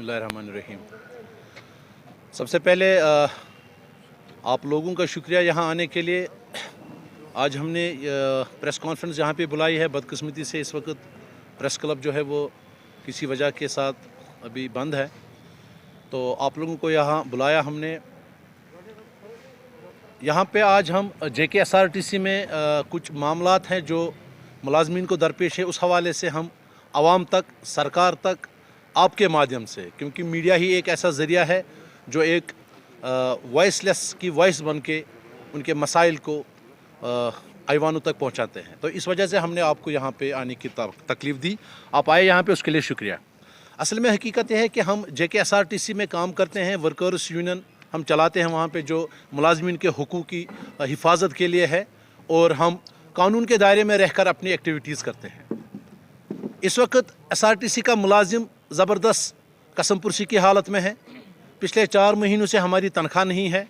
बिस्मिल्लाहिर्रहमानिर्रहीम। सबसे पहले आप लोगों का शुक्रिया यहाँ आने के लिए। आज हमने प्रेस कॉन्फ्रेंस यहाँ पे बुलाई है। बदकिस्मती से इस वक्त प्रेस क्लब जो है वो किसी वजह के साथ अभी बंद है, तो आप लोगों को यहाँ बुलाया हमने। यहाँ पे आज हम JKSRTC में कुछ मामलात हैं जो मुलाजमीन को दरपेश है, उस हवाले से हम आवाम तक, सरकार तक, आपके माध्यम से, क्योंकि मीडिया ही एक ऐसा ज़रिया है जो एक वॉइसलेस की वॉइस बन के उनके मसाइल को ऐवानों तक पहुँचाते हैं। तो इस वजह से हमने आपको यहाँ पे आने की तकलीफ़ दी। आप आए यहाँ पे, उसके लिए शुक्रिया। असल में हकीकत यह है कि हम JKSRTC में काम करते हैं, वर्कर्स यूनियन हम चलाते हैं वहाँ पे, जो मुलाजमीन के हुकूक़ की हिफाजत के लिए है, और हम कानून के दायरे में रहकर अपनी एक्टिविटीज़ करते हैं। इस वक्त SRTC का मुलाजिम ज़बरदस्त कसम पुरसी की हालत में है। पिछले 4 महीनों से हमारी तनख्वाह नहीं है,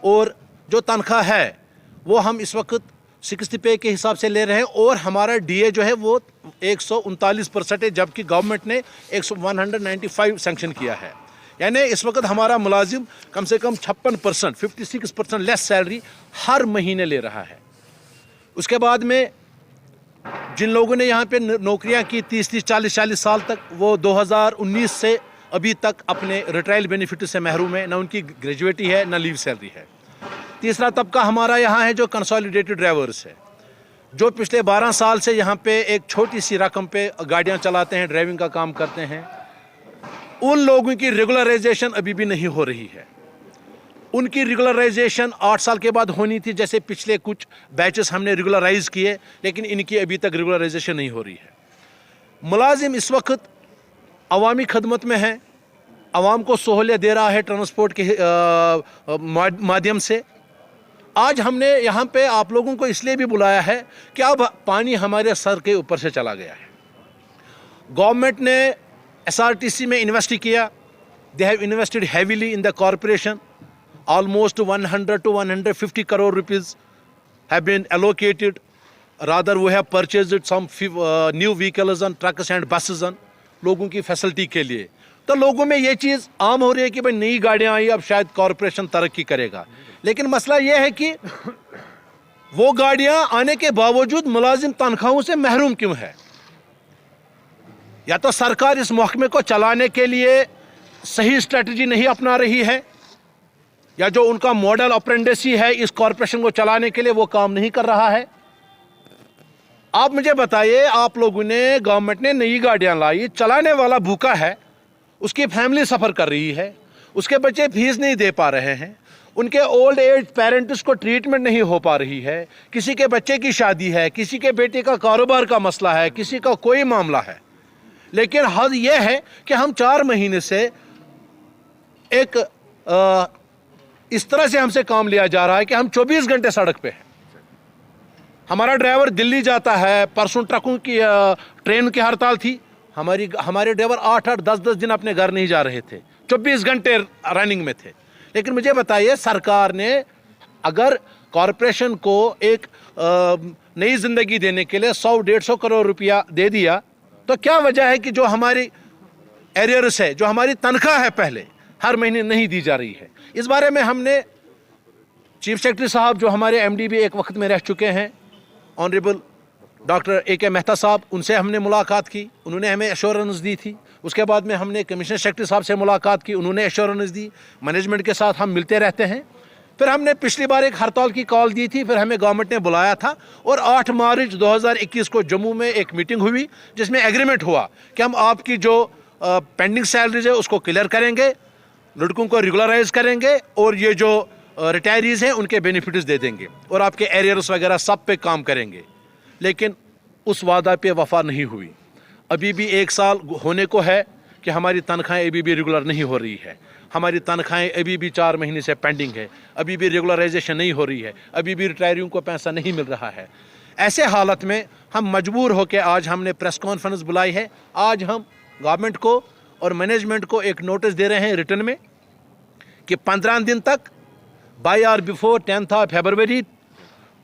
और जो तनख्वाह है वो हम इस वक्त 60 पे के हिसाब से ले रहे हैं, और हमारा DA जो है वो 139% है, जबकि गवर्नमेंट ने 195 सेंक्शन किया है। यानी इस वक्त हमारा मुलाजिम कम से कम 56%, 56% लेस सैलरी हर महीने ले रहा है। उसके बाद में जिन लोगों ने यहाँ पे नौकरियाँ की 30-30, 40-40 साल तक, वो 2019 से अभी तक अपने रिटायर्ड बेनिफिट से महरूम है। ना उनकी ग्रेजुएटी है, ना लीव सैलरी है। तीसरा तबका हमारा यहाँ है जो कंसोलिडेटेड ड्राइवर्स है, जो पिछले 12 साल से यहाँ पे एक छोटी सी रकम पे गाड़ियाँ चलाते हैं, ड्राइविंग का काम करते हैं। उन लोगों की रेगुलराइजेशन अभी भी नहीं हो रही है। उनकी रेगुलराइजेशन 8 साल के बाद होनी थी, जैसे पिछले कुछ बैचेस हमने रेगुलराइज किए, लेकिन इनकी अभी तक रेगुलराइजेशन नहीं हो रही है। मुलाजिम इस वक्त अवामी खदमत में है, आवाम को सहूलियत दे रहा है ट्रांसपोर्ट के माध्यम से। आज हमने यहाँ पे आप लोगों को इसलिए भी बुलाया है कि अब पानी हमारे सर के ऊपर से चला गया है। गवर्नमेंट ने SRTC में इन्वेस्ट किया। They have invested heavily in the corporation. Almost 100 to 150 crore rupees have been allocated. Rather, we have purchased some new vehicles and trucks and buses and लोगों की फैसिलिटी के लिए। तो लोगों में ये चीज़ आम हो रही है कि भाई नई गाड़ियाँ आई, अब शायद कॉरपोरेशन तरक्की करेगा। लेकिन मसला ये है कि वो गाड़ियाँ आने के बावजूद मुलाजिम तनख्वाहों से महरूम क्यों है? या तो सरकार इस महकमे को चलाने के लिए सही स्ट्रेटजी नहीं अपना रही है, या जो उनका मॉडल अप्रेंटिसी है इस कॉरपोरेशन को चलाने के लिए वो काम नहीं कर रहा है। आप मुझे बताइए, आप लोगों ने, गवर्नमेंट ने नई गाड़ियां लाई, चलाने वाला भूखा है, उसकी फैमिली सफ़र कर रही है, उसके बच्चे फीस नहीं दे पा रहे हैं, उनके ओल्ड एज पेरेंट्स को ट्रीटमेंट नहीं हो पा रही है, किसी के बच्चे की शादी है, किसी के बेटे का कारोबार का मसला है, किसी का कोई मामला है। लेकिन हद यह है कि हम 4 महीने से एक इस तरह से हमसे काम लिया जा रहा है कि हम 24 घंटे सड़क पे हैं। हमारा ड्राइवर दिल्ली जाता है, परसों ट्रकों की ट्रेन की हड़ताल थी, हमारे ड्राइवर 8-8, 10-10 दिन अपने घर नहीं जा रहे थे, 24 घंटे रनिंग में थे। लेकिन मुझे बताइए, सरकार ने अगर कॉरपोरेशन को एक नई जिंदगी देने के लिए 100-150 करोड़ रुपया दे दिया, तो क्या वजह है कि जो हमारी एरियर्स है, जो हमारी तनख्वाह है पहले, हर महीने नहीं दी जा रही है? इस बारे में हमने चीफ सेक्रेटरी साहब, जो हमारे MD भी एक वक्त में रह चुके हैं, ऑनरेबल डॉक्टर AK मेहता साहब, उनसे हमने मुलाकात की, उन्होंने हमें एश्योरेंस दी थी। उसके बाद में हमने कमिश्नर सेक्रेटरी साहब से मुलाकात की, उन्होंने एश्योरेंस दी। मैनेजमेंट के साथ हम मिलते रहते हैं। फिर हमने पिछली बार एक हड़ताल की कॉल दी थी, फिर हमें गवर्नमेंट ने बुलाया था, और 8 मार्च 2021 को जम्मू में एक मीटिंग हुई, जिसमें एग्रीमेंट हुआ कि हम आपकी जो पेंडिंग सैलरीज है उसको क्लियर करेंगे, लड़कों को रेगुलराइज करेंगे, और ये जो रिटायरीज हैं उनके बेनिफिट्स दे देंगे, और आपके एरियर्स वगैरह सब पे काम करेंगे। लेकिन उस वादा पे वफा नहीं हुई। अभी भी 1 साल होने को है कि हमारी तनख्वाहें अभी भी रेगुलर नहीं हो रही है। हमारी तनख्वाहें अभी भी 4 महीने से पेंडिंग है, अभी भी रेगुलराइजेशन नहीं हो रही है, अभी भी रिटायरियों को पैसा नहीं मिल रहा है। ऐसे हालत में हम मजबूर होकर आज हमने प्रेस कॉन्फ्रेंस बुलाई है। आज हम गवर्नमेंट को और मैनेजमेंट को एक नोटिस दे रहे हैं रिटर्न में कि 15 दिन तक, बाय और बिफोर 10 फरवरी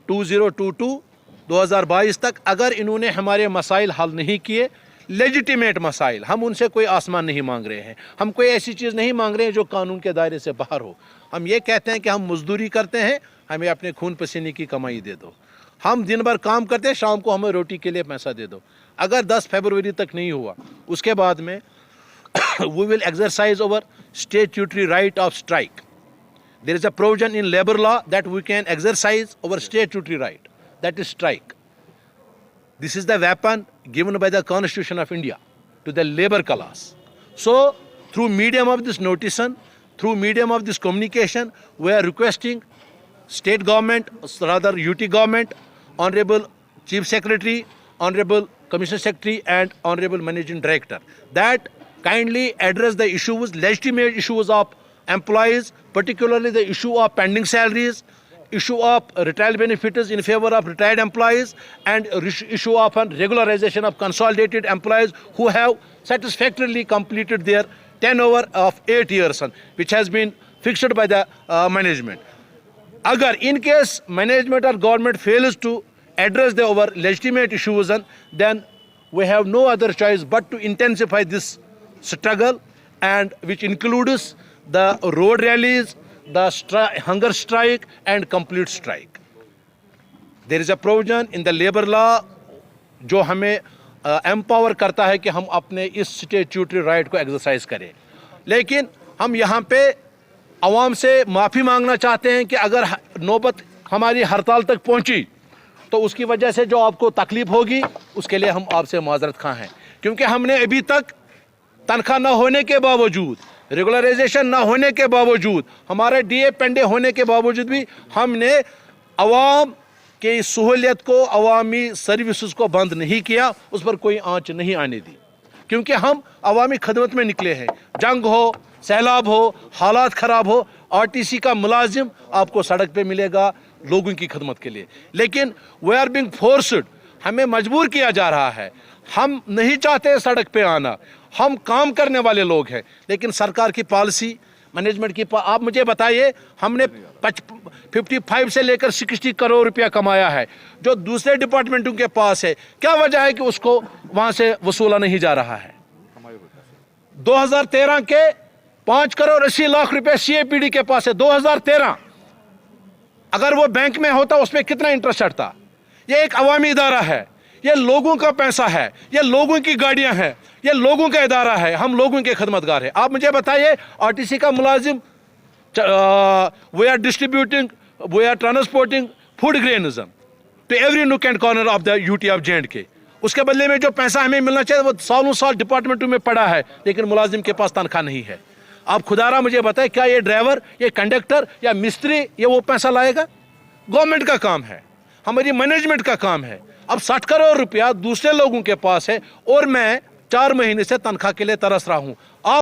2022 तक, अगर इन्होंने हमारे मसाइल हल नहीं किए, लेजिटिमेट मसाइल, हम उनसे कोई आसमान नहीं मांग रहे हैं, हम कोई ऐसी चीज़ नहीं मांग रहे हैं जो कानून के दायरे से बाहर हो। हम ये कहते हैं कि हम मजदूरी करते हैं, हमें अपने खून पसीने की कमाई दे दो। हम दिन भर काम करते हैं, शाम को हमें रोटी के लिए पैसा दे दो। अगर 10 फरवरी तक नहीं हुआ, उसके बाद में we will exercise our statutory right of strike. There is a provision in labor law that we can exercise our statutory right, that is strike. This is the weapon given by the Constitution of India to the labor class. So, through medium of this notice, through medium of this communication, we are requesting state government, rather UT government, Honorable Chief Secretary, Honorable Commissioner Secretary and Honorable Managing Director that kindly address the issues, legitimate issues of employees, particularly the issue of pending salaries, issue of retired benefits in favor of retired employees, and issue of regularization of consolidated employees who have satisfactorily completed their tenure of 8 years, which has been fixed by the management. Agar in case management or government fails to address our legitimate issues, then we have no other choice but to intensify this struggle, and which includes the road rallies, the hunger strike and complete strike. There is a provision in the labor law जो हमें empower करता है कि हम अपने इस statutory right को exercise करें। लेकिन हम यहाँ पे आवाम से माफ़ी मांगना चाहते हैं कि अगर नौबत हमारी हड़ताल तक पहुँची तो उसकी वजह से जो आपको तकलीफ होगी उसके लिए हम आपसे माजरत खां हैं, क्योंकि हमने अभी तक तनख्वाह न होने के बावजूद, रेगुलराइजेशन न होने के बावजूद, हमारे डीए पेंडे होने के बावजूद भी हमने अवाम के सहूलियत को, अवामी सर्विसेज को बंद नहीं किया, उस पर कोई आंच नहीं आने दी, क्योंकि हम अवामी खदमत में निकले हैं। जंग हो, सैलाब हो, हालात ख़राब हो, आरटीसी का मुलाजिम आपको सड़क पे मिलेगा लोगों की खदमत के लिए। लेकिन वी आर बीइंग फोर्स्ड, हमें मजबूर किया जा रहा है। हम नहीं चाहते सड़क पे आना, हम काम करने वाले लोग हैं, लेकिन सरकार की पॉलिसी, मैनेजमेंट की आप मुझे बताइए, हमने 55 से लेकर 60 करोड़ रुपया कमाया है जो दूसरे डिपार्टमेंटों के पास है। क्या वजह है कि उसको वहां से वसूला नहीं जा रहा है? 2013 के 5 करोड़ 80 लाख रुपए सीएपीडी के पास है। 2013 अगर वो बैंक में होता उसमें कितना इंटरेस्ट हटता? ये एक अवामी इदारा है, ये लोगों का पैसा है, ये लोगों की गाड़ियां हैं, ये लोगों का इदारा है, हम लोगों के खदमतगार हैं। आप मुझे बताइए, आरटीसी का मुलाजिम, we are distributing, we are transporting food grains to every nook and corner of the UT of J&K। उसके बदले में जो पैसा हमें मिलना चाहिए वो सालों साल डिपार्टमेंटों में पड़ा है, लेकिन मुलाजिम के पास तनख्वाह नहीं है। आप खुदारा मुझे बताएं, क्या ये ड्राइवर, ये कंडक्टर या मिस्त्री ये वो पैसा लाएगा? गवर्नमेंट का काम है, हमारी मैनेजमेंट का काम है। अब 60 करोड़ रुपया दूसरे लोगों के पास है और मैं 4 महीने से तनख्वाह के लिए तरस रहा हूं। आप